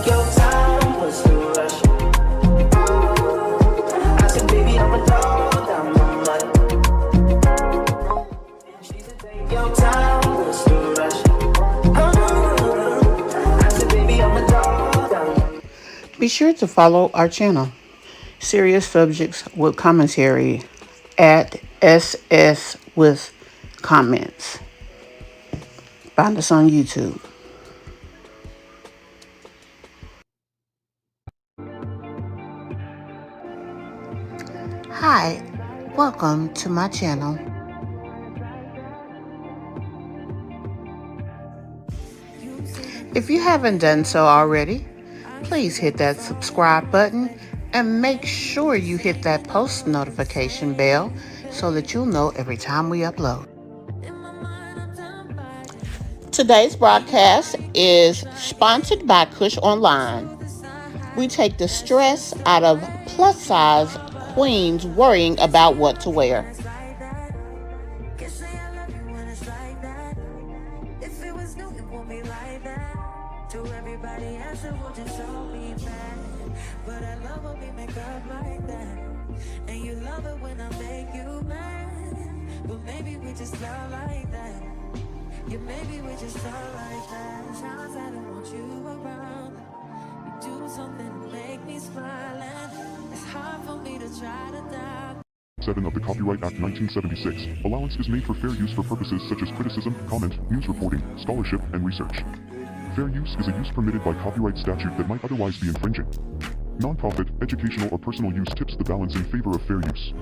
your time, what's the rush? I said, baby, I'ma throw down my money. She said, take your time, what's the rush? I said, baby, I'ma throw down. Be sure to follow our channel, Serious Subjects with Commentary, at SS with Comments. Find us on YouTube. Hi, welcome to my channel. If you haven't done so already, please hit that subscribe button and make sure you hit that post notification bell so that you'll know every time we upload. Today's broadcast is sponsored by Kush Online. We take the stress out of plus-size queens worrying about what to wear. Maybe we just love like that. Sometimes I don't want you around. You do something to make me smile, and it's hard for me to try to doubt. 7 of the Copyright Act 1976. Allowance is made for fair use for purposes such as criticism, comment, news reporting, scholarship, and research. Fair use is a use permitted by copyright statute that might otherwise be infringing. Non-profit, educational, or personal use tips the balance in favor of fair use.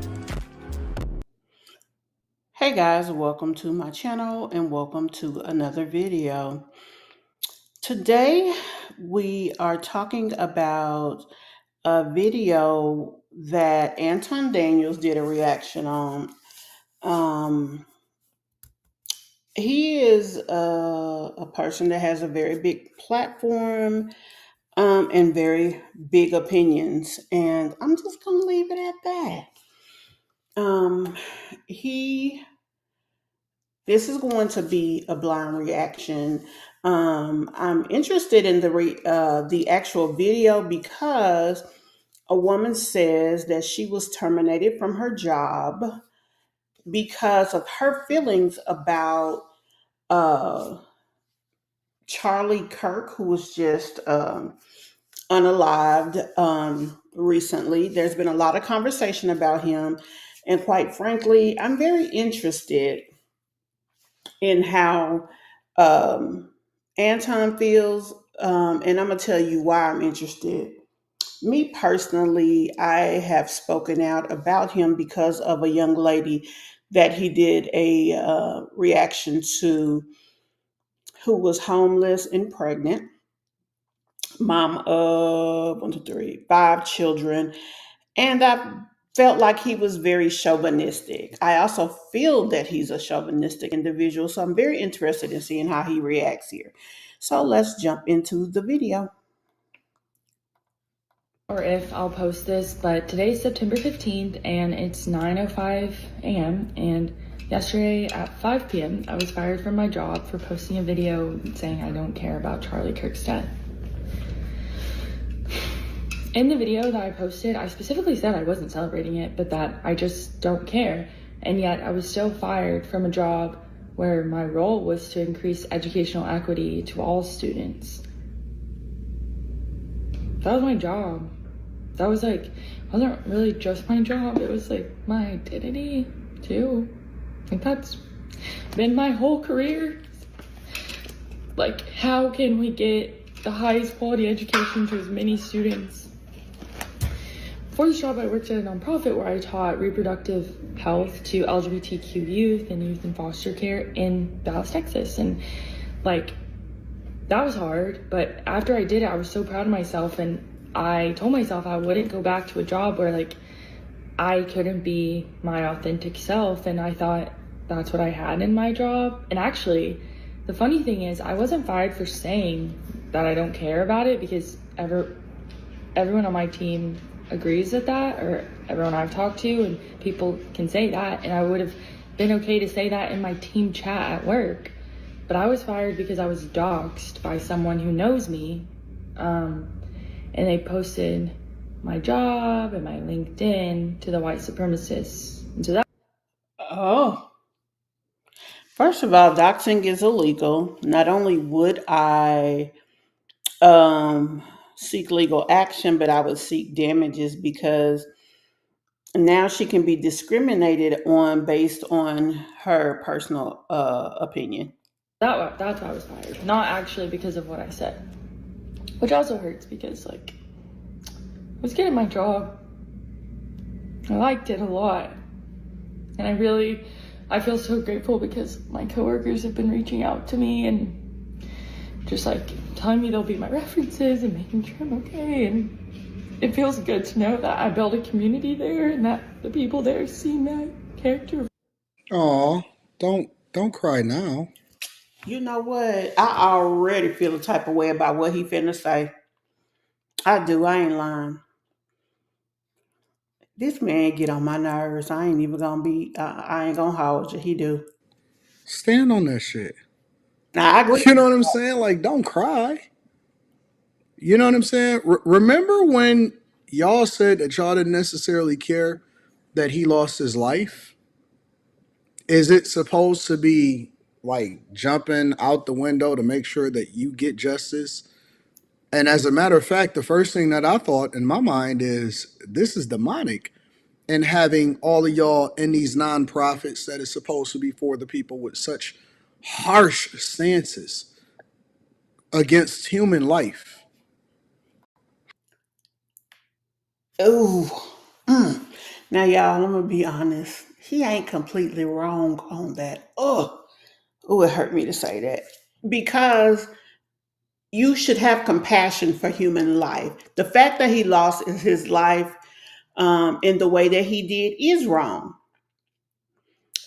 Hey guys, welcome to my channel and welcome to another video. Today we are talking about a video that Anton Daniels did a reaction on. He is a person that has a very big platform and very big opinions, and I'm just going to leave it at that. This is going to be a blind reaction. I'm interested in the actual video because a woman says that she was terminated from her job because of her feelings about Charlie Kirk, who was just unalived recently. There's been a lot of conversation about him, and quite frankly, I'm very interested in how Anton feels, and I'm going to tell you why I'm interested. Me personally, I have spoken out about him because of a young lady that he did a reaction to who was homeless and pregnant, mom of 5 children, and I felt like he was very chauvinistic. I also feel that he's a chauvinistic individual, so I'm very interested in seeing how he reacts here. So let's jump into the video. Or if I'll post this, but today's September 15th and it's 9:05 a.m. and yesterday at 5 p.m. I was fired from my job for posting a video saying I don't care about Charlie Kirk's death. In the video that I posted, I specifically said I wasn't celebrating it, but that I just don't care. And yet I was still fired from a job where my role was to increase educational equity to all students. That was my job. That was like, wasn't really just my job, it was like my identity too. Like that's been my whole career. Like, how can we get the highest quality education to as many students? Before this job, I worked at a nonprofit where I taught reproductive health to LGBTQ youth and youth in foster care in Dallas, Texas. And like, that was hard, but after I did it, I was so proud of myself, and I told myself I wouldn't go back to a job where like I couldn't be my authentic self, and I thought that's what I had in my job. And actually, the funny thing is I wasn't fired for saying that I don't care about it, because everyone on my team agrees with that, or everyone I've talked to, and people can say that, and I would have been okay to say that in my team chat at work. But I was fired because I was doxxed by someone who knows me Um, and they posted my job and my LinkedIn to the white supremacists. And so that Oh, first of all, doxing is illegal. Not only would I um, seek legal action, but I would seek damages because now she can be discriminated on based on her personal opinion. that's why I was fired. Not actually because of what I said. Which also hurts because like I was getting my job. I liked it a lot. And I feel so grateful because my coworkers have been reaching out to me and just like telling me they'll be my references and making sure I'm okay. And it feels good to know that I built a community there and that the people there see my character. Aw, don't cry now. You know what? I already feel a type of way about what he finna say. I do. I ain't lying. This man get on my nerves. I ain't even gonna be. I ain't gonna hold you. He do. Stand on that shit. Now I agree. You know what I'm saying? Like, don't cry. You know what I'm saying? Remember when y'all said that y'all didn't necessarily care that he lost his life? Is it supposed to be like jumping out the window to make sure that you get justice? And as a matter of fact, the first thing that I thought in my mind is this is demonic. And having all of y'all in these nonprofits that is supposed to be for the people with such harsh stances against human life. Ooh. Mm. Now, y'all, I'm gonna be honest. He ain't completely wrong on that. Oh, it hurt me to say that because you should have compassion for human life. The fact that he lost his life in the way that he did is wrong.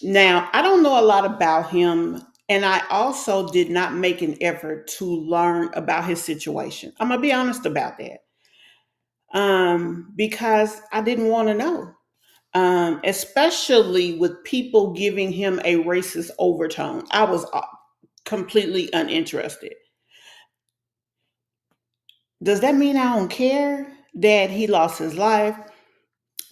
Now, I don't know a lot about him, and I also did not make an effort to learn about his situation. I'm gonna be honest about that because I didn't want to know. Especially with people giving him a racist overtone. I was completely uninterested. Does that mean I don't care that he lost his life?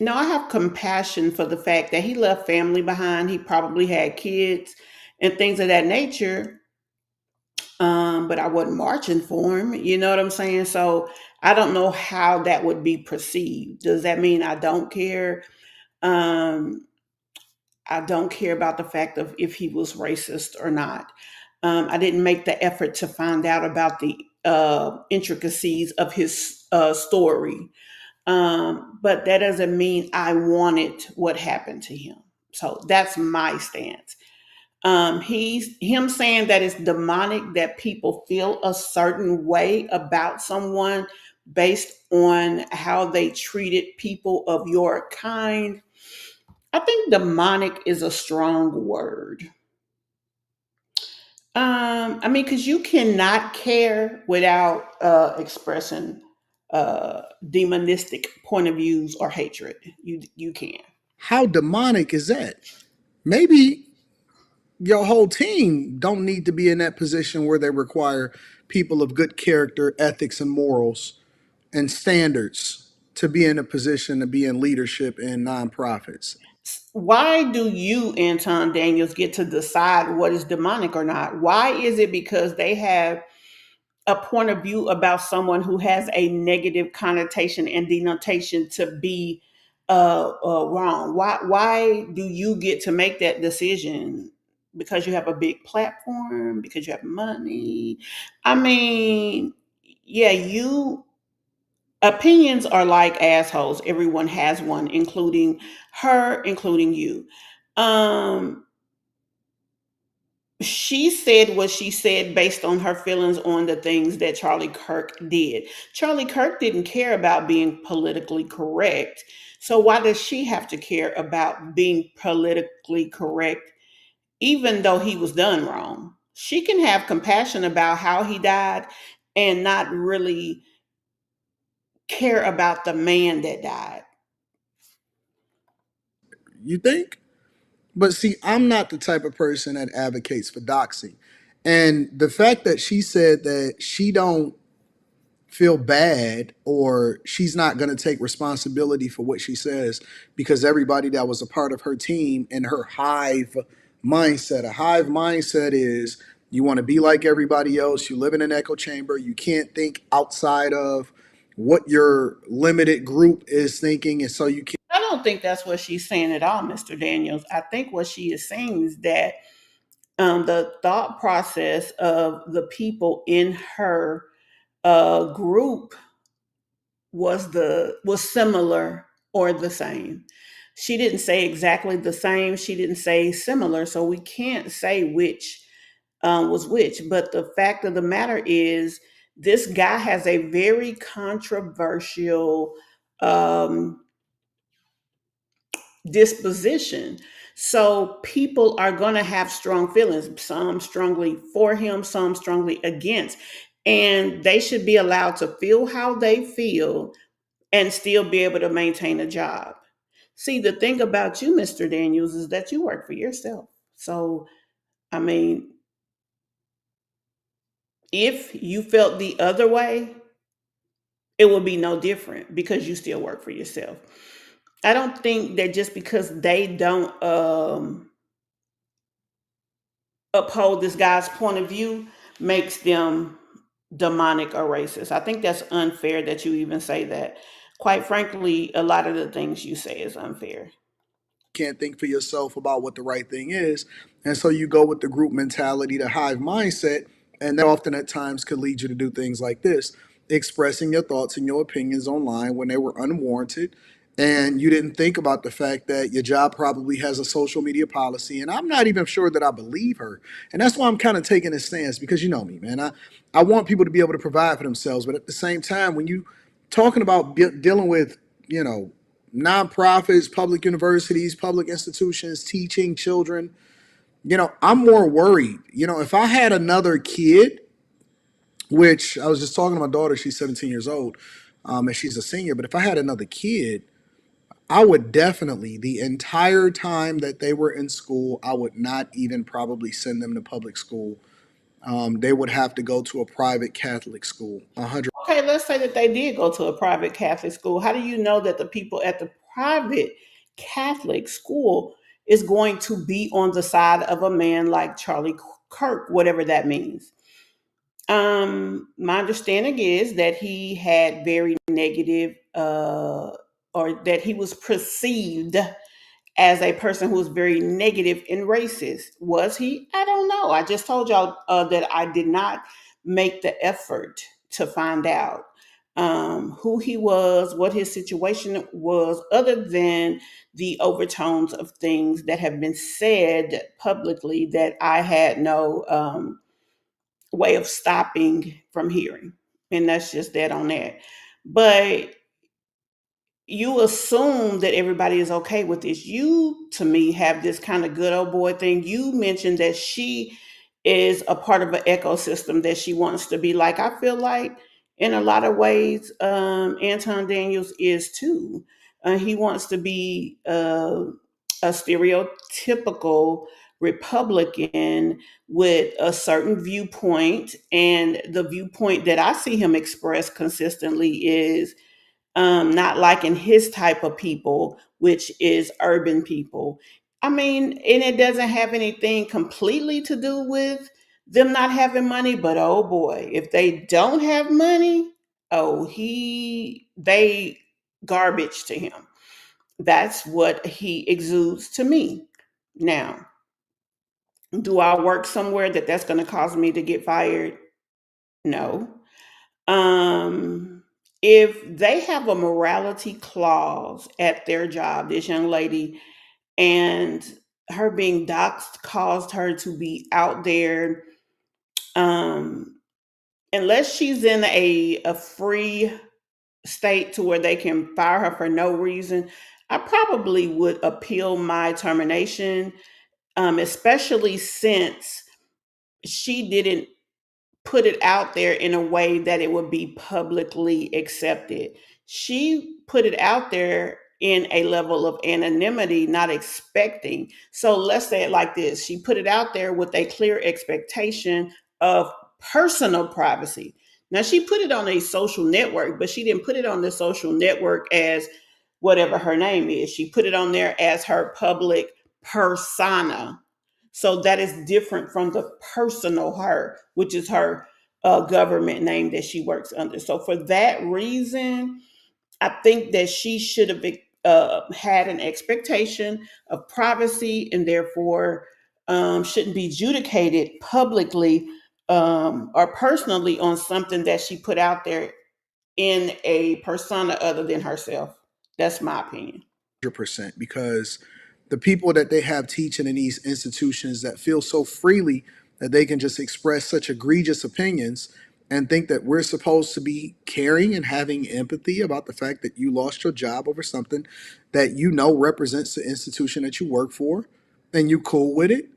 No, I have compassion for the fact that he left family behind. He probably had kids and things of that nature. But I wasn't marching for him. You know what I'm saying? So I don't know how that would be perceived. Does that mean I don't care? Um, I don't care about the fact of if he was racist or not. I didn't make the effort to find out about the intricacies of his story. But that doesn't mean I wanted what happened to him. So that's my stance. He's him saying that it's demonic that people feel a certain way about someone based on how they treated people of your kind. I think demonic is a strong word. I mean, because you cannot care without expressing demonistic point of views or hatred. You can. How demonic is that? Maybe your whole team don't need to be in that position where they require people of good character, ethics, and morals and standards to be in a position to be in leadership in nonprofits. Why do you, Anton Daniels, get to decide what is demonic or not? Why is it because they have a point of view about someone who has a negative connotation and denotation to be wrong? Why do you get to make that decision? Because you have a big platform, because you have money. I mean, yeah, you opinions are like assholes. Everyone has one, including her, including you. Um, she said what she said based on her feelings on the things that Charlie Kirk did. Charlie Kirk didn't care about being politically correct. So why does she have to care about being politically correct even though he was done wrong? She can have compassion about how he died and not really care about the man that died. You think? But see, I'm not the type of person that advocates for doxing. And the fact that she said that she don't feel bad or she's not going to take responsibility for what she says because everybody that was a part of her team and her hive mindset. A hive mindset is you want to be like everybody else. You live in an echo chamber. You can't think outside of what your limited group is thinking. And so you can't. I don't think that's what she's saying at all, Mr. Daniels. I think what she is saying is that the thought process of the people in her group was similar or the same. She didn't say exactly the same. She didn't say similar, so we can't say which was which. But the fact of the matter is, this guy has a very controversial um, disposition. So people are going to have strong feelings, some strongly for him, some strongly against. And they should be allowed to feel how they feel and still be able to maintain a job. See, the thing about you, Mr. Daniels, is that you work for yourself. So, I mean, if you felt the other way, it would be no different because you still work for yourself. I don't think that just because they don't uphold this guy's point of view makes them demonic or racist. I think that's unfair that you even say that. Quite frankly, a lot of the things you say is unfair. Can't think for yourself about what the right thing is. And so you go with the group mentality, the hive mindset, and that often at times could lead you to do things like this, expressing your thoughts and your opinions online when they were unwarranted. And you didn't think about the fact that your job probably has a social media policy. And I'm not even sure that I believe her. And that's why I'm kind of taking a stance because you know me, man. I want people to be able to provide for themselves. But at the same time, when you talking about dealing with, you know, nonprofits, public universities, public institutions, teaching children. I'm more worried. If I had another kid, which I was just talking to my daughter, she's 17 years old, and she's a senior. But if I had another kid, I would definitely, the entire time that they were in school, I would not even probably send them to public school. They would have to go to a private Catholic school. 100. Okay, let's say that they did go to a private Catholic school. How do you know that the people at the private Catholic school is going to be on the side of a man like Charlie Kirk, whatever that means? My understanding is that he had very negative, or that he was perceived as a person who was very negative and racist. Was he? I don't know. I just told y'all that I did not make the effort to find out who he was, what his situation was, other than the overtones of things that have been said publicly that I had no way of stopping from hearing. And that's just that on that. But you assume that everybody is okay with this. You, to me, have this kind of good old boy thing. You mentioned that she is a part of an ecosystem that she wants to be like. I feel like, in a lot of ways, Anton Daniels is too. He wants to be a stereotypical Republican with a certain viewpoint. And the viewpoint that I see him express consistently is not liking his type of people, which is urban people. I mean, and it doesn't have anything completely to do with them not having money, but oh boy, if they don't have money, they garbage to him. That's what he exudes to me. Now, do I work somewhere that's going to cause me to get fired? No. Um, if they have a morality clause at their job, this young lady, and her being doxxed caused her to be out there, um, unless she's in a free state to where they can fire her for no reason, I probably would appeal my termination, especially since she didn't put it out there in a way that it would be publicly accepted. She put it out there in a level of anonymity, not expecting. So let's say it like this: she put it out there with a clear expectation of personal privacy. Now, she put it on a social network, but she didn't put it on the social network as whatever her name is. She put it on there as her public persona. So that is different from the personal her, which is her government name that she works under. So for that reason, I think that she should have had an expectation of privacy and therefore shouldn't be adjudicated publicly or personally on something that she put out there in a persona other than herself. That's my opinion. 100%, because the people that they have teaching in these institutions that feel so freely that they can just express such egregious opinions and think that we're supposed to be caring and having empathy about the fact that you lost your job over something that you know represents the institution that you work for and you cool with it.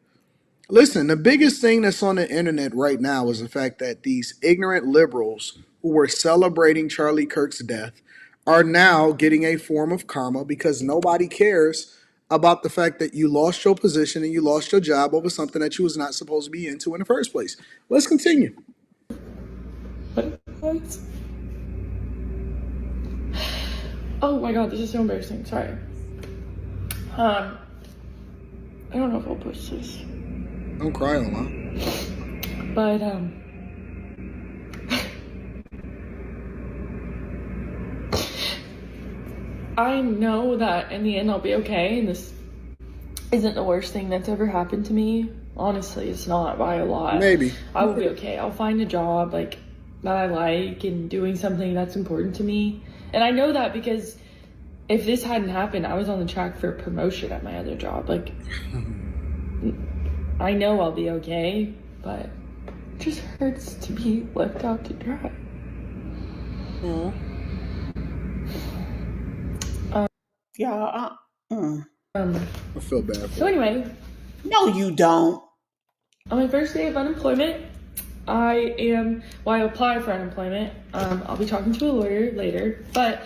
Listen, the biggest thing that's on the internet right now is the fact that these ignorant liberals who were celebrating Charlie Kirk's death are now getting a form of karma because nobody cares about the fact that you lost your position and you lost your job over something that you was not supposed to be into in the first place. Let's continue. What? Oh my god, this is so embarrassing. Sorry. I don't know if I'll post this. Don't cry, Alon. But I know that in the end I'll be okay, and this isn't the worst thing that's ever happened to me. Honestly, it's not by a lot. Maybe. I will be okay. I'll find a job that I like and doing something that's important to me. And I know that because if this hadn't happened, I was on the track for a promotion at my other job. I know I'll be okay, but it just hurts to be left out to dry. Y'all, I feel bad for So anyway, no, you don't. on my first day of unemployment, I apply for unemployment. I'll be talking to a lawyer later, but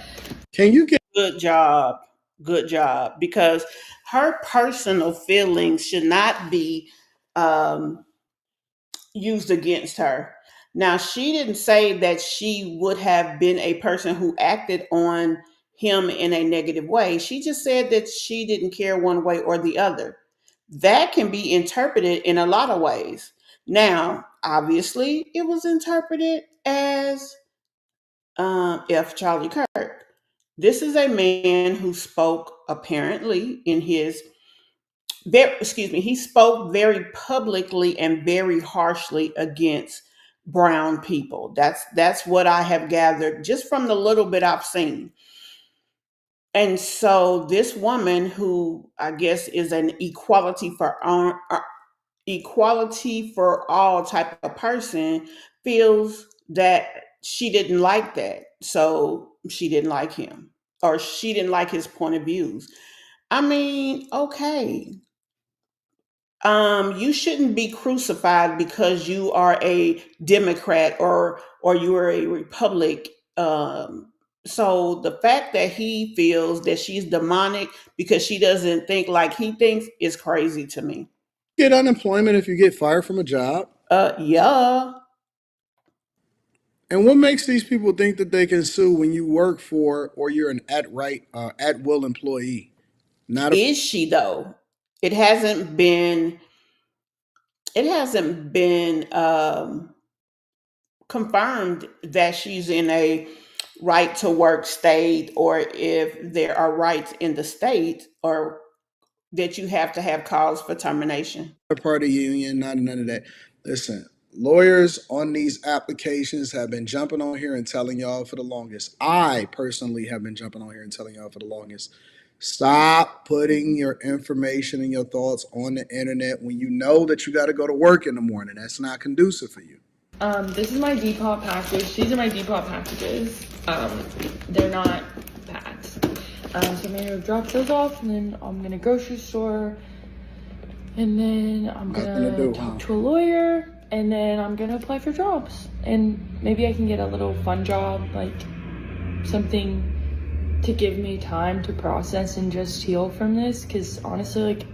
Can you get Good job. Good job. Because her personal feelings should not be um, used against her. Now, she didn't say that she would have been a person who acted on him in a negative way. She just said that she didn't care one way or the other. That can be interpreted in a lot of ways. Now, obviously, it was interpreted as F. Charlie Kirk. This is a man who spoke apparently in his he spoke very publicly and very harshly against brown people. That's what I have gathered just from the little bit I've seen. And so this woman, who I guess is an equality for all type of person, feels that she didn't like that, so she didn't like him, or she didn't like his point of views. I mean, okay. You shouldn't be crucified because you are a Democrat or you are a Republic. So the fact that he feels that she's demonic because she doesn't think like he thinks is crazy to me. unemployment if you get fired from a job? Yeah. And what makes these people think that they can sue when you work for or you're an at will employee? Not a Is she though? It hasn't been. It hasn't been confirmed that she's in a right to work state, or if there are rights in the state, or that you have to have cause for termination. part of the union, not none of that. Listen, lawyers on these applications have been jumping on here and telling y'all for the longest. I personally have been jumping on here and telling y'all for the longest. Stop putting your information and your thoughts on the internet when you know that you got to go to work in the morning. That's not conducive for you. this is my Depop package. These are my Depop packages. They're not pads. So I'm gonna drop those off, and then I'm gonna grocery store, and then I'm gonna talk to a lawyer, and then I'm gonna apply for jobs, and maybe I can get a little fun job, like something to give me time to process and just heal from this, because honestly,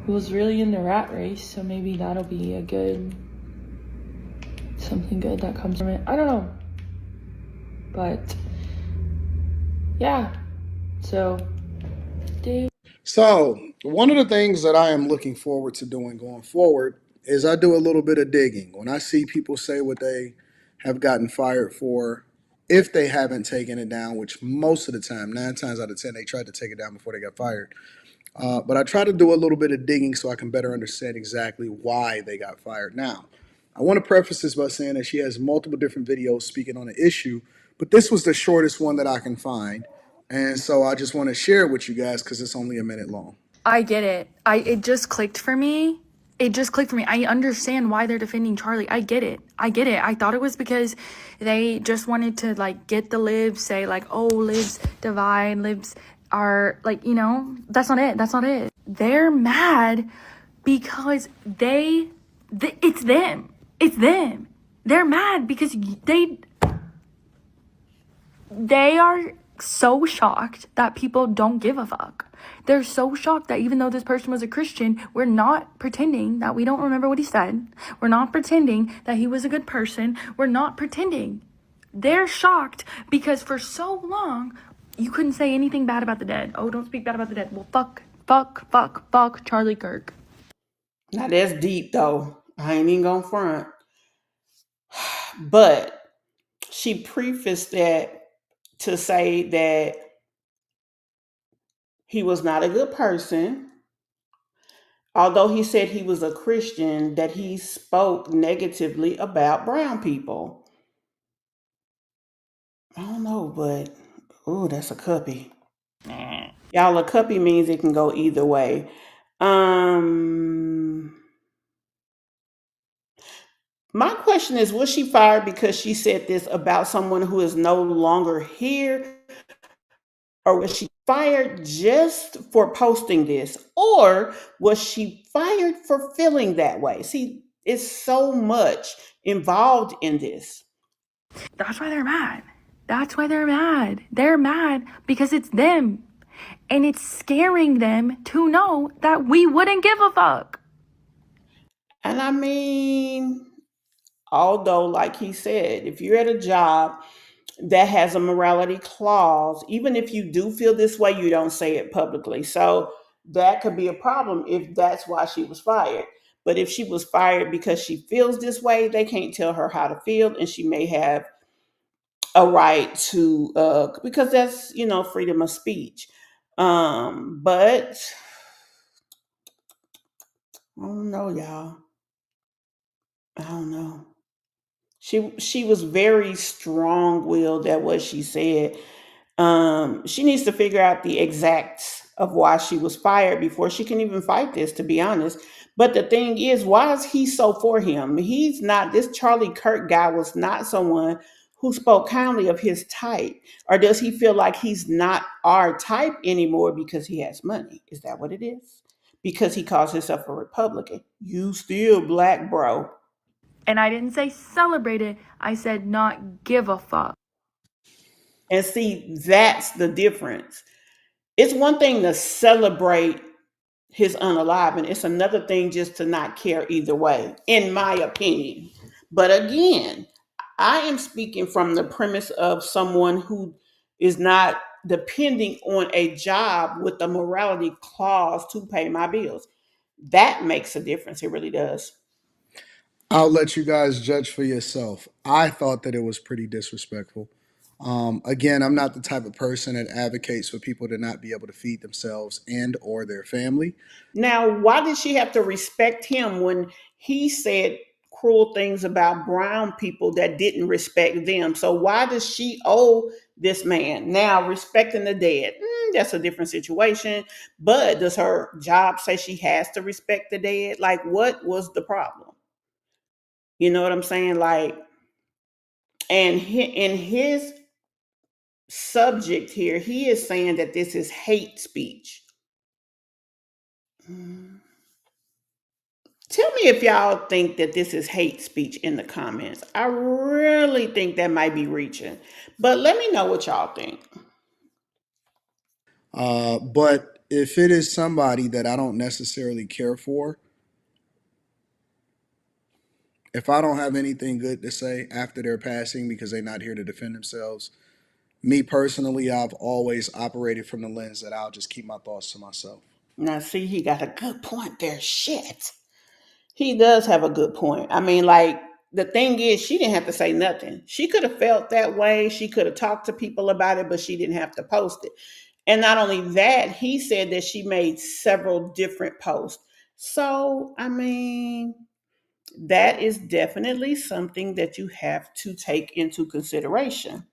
I was really in the rat race, so maybe that'll be a good something good that comes from it. I don't know. But yeah. So So, one of the things that I am looking forward to doing going forward is I do a little bit of digging. When I see people say what they have gotten fired for, if they haven't taken it down, which most of the time, 9 times out of 10, they tried to take it down before they got fired. But I try to do a little bit of digging so I can better understand exactly why they got fired. Now, I want to preface this by saying that she has multiple different videos speaking on the issue, but this was the shortest one that I can find. And so I just want to share it with you guys because it's only a minute long. I get it. It just clicked for me. It just clicked for me. I understand why they're defending Charlie. I get it. I get it. I thought it was because they just wanted to like get the libs, say like, oh, libs divide, libs are like, that's not it. That's not it. They're mad because it's them. It's them. They're mad because they are so shocked that people don't give a fuck. They're so shocked that even though this person was a Christian, we're not pretending that we don't remember what he said. We're not pretending that he was a good person. We're not pretending. They're shocked because for so long, you couldn't say anything bad about the dead. Oh, don't speak bad about the dead. Well, fuck Charlie Kirk. Now that's deep though. I ain't even gonna front. But she prefaced that to say that he was not a good person. Although he said he was a Christian, that he spoke negatively about brown people. I don't know, but oh, that's a cuppy. Y'all, a cuppy means it can go either way. Um, my question is, was she fired because she said this about someone who is no longer here, or was she fired just for posting this, or was she fired for feeling that way? See, it's so much involved in this. That's why they're mad. That's why they're mad. They're mad because it's them. And it's scaring them to know that we wouldn't give a fuck. And I mean, although, like he said, if you're at a job that has a morality clause, even if you do feel this way, you don't say it publicly. So that could be a problem if that's why she was fired. But if she was fired because she feels this way, they can't tell her how to feel, and she may have a right to, because that's freedom of speech. But I don't know, y'all. I don't know. She was very strong willed at what she said. She needs to figure out the exacts of why she was fired before she can even fight this, to be honest. But the thing is, why is he so for him? He's not, this Charlie Kirk guy was not someone who spoke kindly of his type. Or does he feel like he's not our type anymore because he has money? Is that what it is? Because he calls himself a Republican. You still black, bro. And I didn't say celebrate it, I said not give a fuck. And see, that's the difference. It's one thing to celebrate his unalive, and it's another thing just to not care either way, in my opinion. But again, I am speaking from the premise of someone who is not depending on a job with a morality clause to pay my bills. That makes a difference. It really does. I'll let you guys judge for yourself. I thought that it was pretty disrespectful. Again, I'm not the type of person that advocates for people to not be able to feed themselves and or their family. Now, why did she have to respect him when he said cruel things about brown people that didn't respect them? So why does she owe this man? Now, respecting the dead, that's a different situation. But does her job say she has to respect the dead? Like, what was the problem? You know what I'm saying? Like, and in his subject here, he is saying that this is hate speech. Mm. Tell me if y'all think that this is hate speech in the comments. I really think that might be reaching. But let me know what y'all think. But if it is somebody that I don't necessarily care for, if I don't have anything good to say after their passing because they're not here to defend themselves, me personally, I've always operated from the lens that I'll just keep my thoughts to myself. Now, see, he got a good point there. Shit. He does have a good point. I mean, like, the thing is, she didn't have to say nothing. She could have felt that way. She could have talked to people about it, but she didn't have to post it. And not only that, he said that she made several different posts. So, I mean, that is definitely something that you have to take into consideration.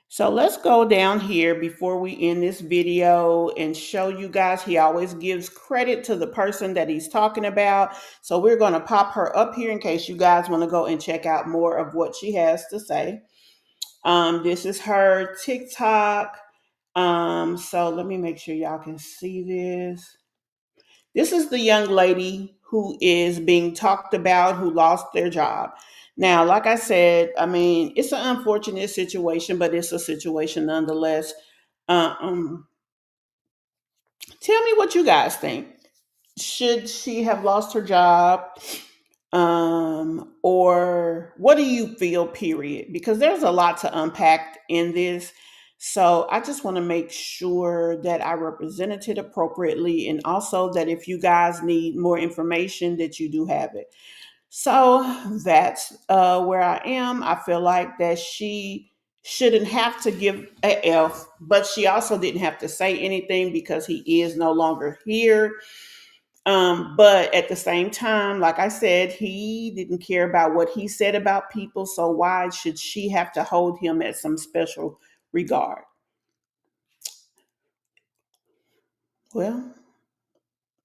So let's go down here before we end this video and show you guys. He always gives credit to the person that he's talking about. So we're going to pop her up here in case you guys want to go and check out more of what she has to say. This is her TikTok. So let me make sure y'all can see this. This is the young lady who is being talked about who lost their job. Now, like I said, I mean, it's an unfortunate situation, but it's a situation nonetheless. Uh, um, Tell me what you guys think. Should she have lost her job? Or what do you feel, period? Because there's a lot to unpack in this. So I just want to make sure that I represented it appropriately, and also that if you guys need more information, that you do have it. So that's where I am. I feel like that she shouldn't have to give a F, but she also didn't have to say anything because he is no longer here. But at the same time, like I said, he didn't care about what he said about people. So why should she have to hold him at some special regard? Well,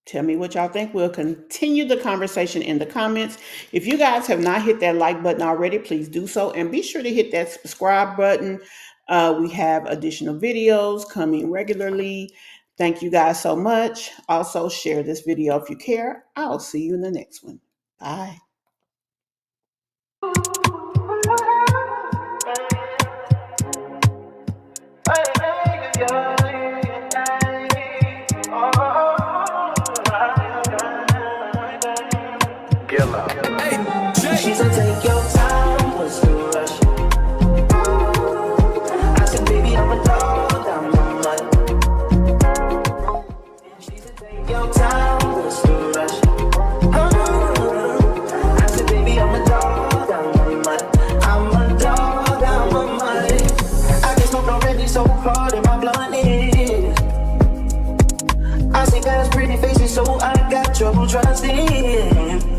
tell me what y'all think. We'll continue the conversation in the comments. If you guys have not hit that like button already, please do so. And be sure to hit that subscribe button. We have additional videos coming regularly. Thank you guys so much. Also, share this video if you care. I'll see you in the next one. Bye. She said, take your time, what's the rush? I said, baby, I'm a dog, I'm a mutt. She said, take your time, what's the rush? I said, baby, I'm a dog, I'm a mutt. I'm a dog, I'm a mutt. I get smoked already so hard in my blunt is. I see guys' pretty faces, so I got trouble trusting.